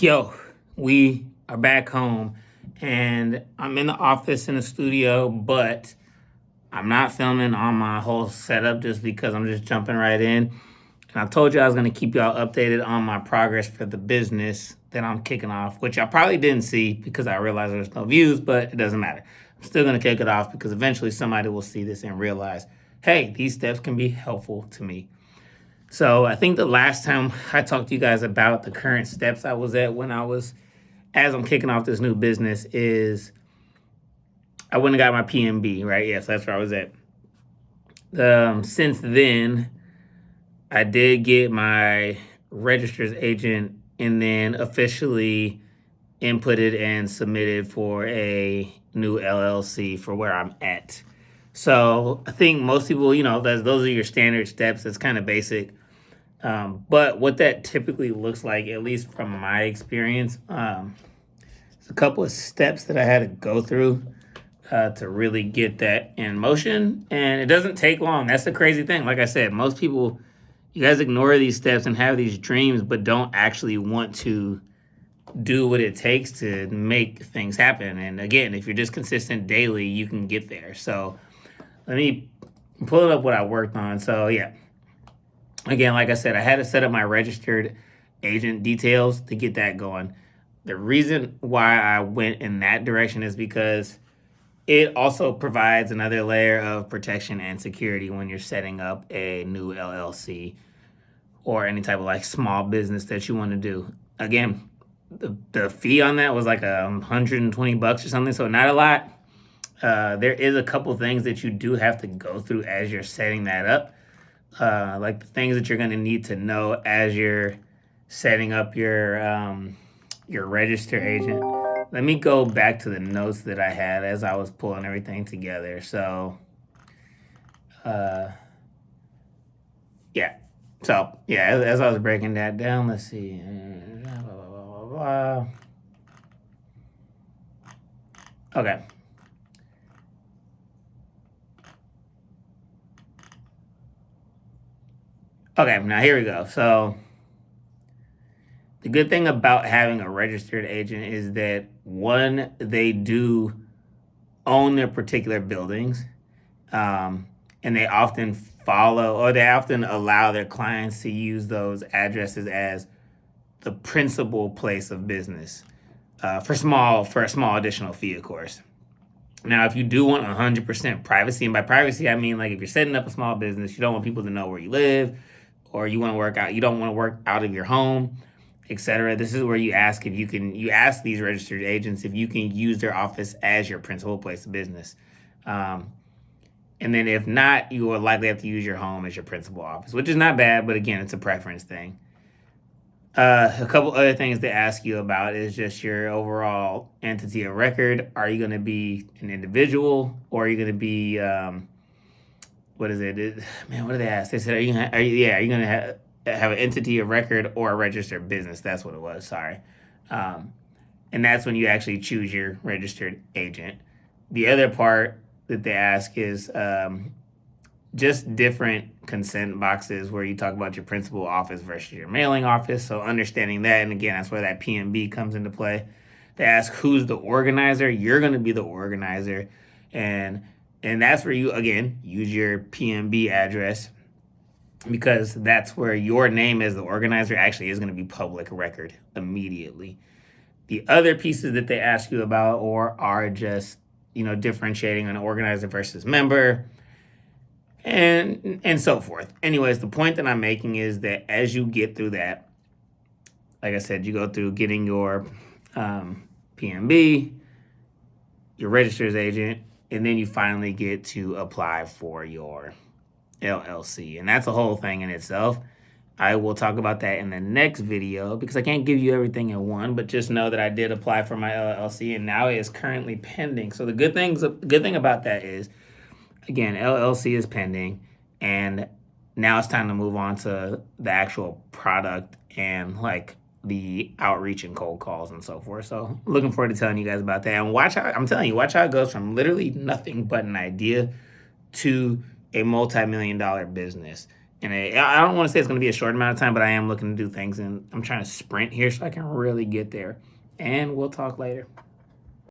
Yo, we are back home and I'm in the office in the studio, but I'm not filming on my whole setup just because I'm just jumping right in. And I told you I was going to keep y'all updated on my progress for the business that I'm kicking off, which I probably didn't see because I realized there's no views, but it doesn't matter. I'm still going to kick it off because eventually somebody will see this and realize, hey, these steps can be helpful to me. So I think the last time I talked to you guys about the current steps I was at as I'm kicking off this new business is I went and got my PMB, right? Yes, that's where I was at. Since then, I did get my registered agent and then officially inputted and submitted for a new LLC for where I'm at. So I think most people, those are your standard steps. It's kind of basic. But what that typically looks like, at least from my experience, there's a couple of steps that I had to go through to really get that in motion. And it doesn't take long. That's the crazy thing. Like I said, most people, you guys ignore these steps and have these dreams, but don't actually want to do what it takes to make things happen. And again, if you're just consistent daily, you can get there. So let me pull up what I worked on. So yeah. Again, like I said, I had to set up my registered agent details to get that going. The reason why I went in that direction is because it also provides another layer of protection and security when you're setting up a new LLC or any type of like small business that you want to do. Again, the fee on that was like $120 or something, so not a lot. There is a couple things that you do have to go through as you're setting that up. Like the things that you're going to need to know as you're setting up your register agent. Let me go back to the notes that I had as I was pulling everything together. So, yeah. So, yeah, as I was breaking that down, let's see. Blah, blah, blah, blah, blah. Okay. Okay, now here we go. So, the good thing about having a registered agent is that one, they do own their particular buildings, and they often they often allow their clients to use those addresses as the principal place of business for a small additional fee, of course. Now, if you do want 100% privacy, and by privacy I mean like if you're setting up a small business, you don't want people to know where you live, or you don't want to work out of your home, etc. This is where you ask these registered agents if you can use their office as your principal place of business. And then if not, you will likely have to use your home as your principal office, which is not bad, but again, it's a preference thing. A couple other things to ask you about is just your overall entity of record. Are you going to be an individual, or are you going to be, what is it? Man, what did they ask? They said, are you going to have an entity of record or a registered business? That's what it was. Sorry. And that's when you actually choose your registered agent. The other part that they ask is just different consent boxes where you talk about your principal office versus your mailing office. So understanding that, and again, that's where that PMB comes into play. They ask who's the organizer. You're going to be the organizer. And that's where you, again, use your PMB address, because that's where your name as the organizer actually is going to be public record immediately. The other pieces that they ask you about are just, differentiating an organizer versus member and so forth. Anyways, the point that I'm making is that as you get through that, like I said, you go through getting your PMB, your registered agent, and then you finally get to apply for your LLC. And that's a whole thing in itself. I will talk about that in the next video because I can't give you everything in one, but just know that I did apply for my LLC and now it is currently pending. So the good thing about that is, again, LLC is pending, and now it's time to move on to the actual product and like the outreach and cold calls and so forth. So looking forward to telling you guys about that. And watch how it goes from literally nothing but an idea to a multi-million-dollar business. And I don't want to say it's going to be a short amount of time, but I am looking to do things, and I'm trying to sprint here so I can really get there. And we'll talk later.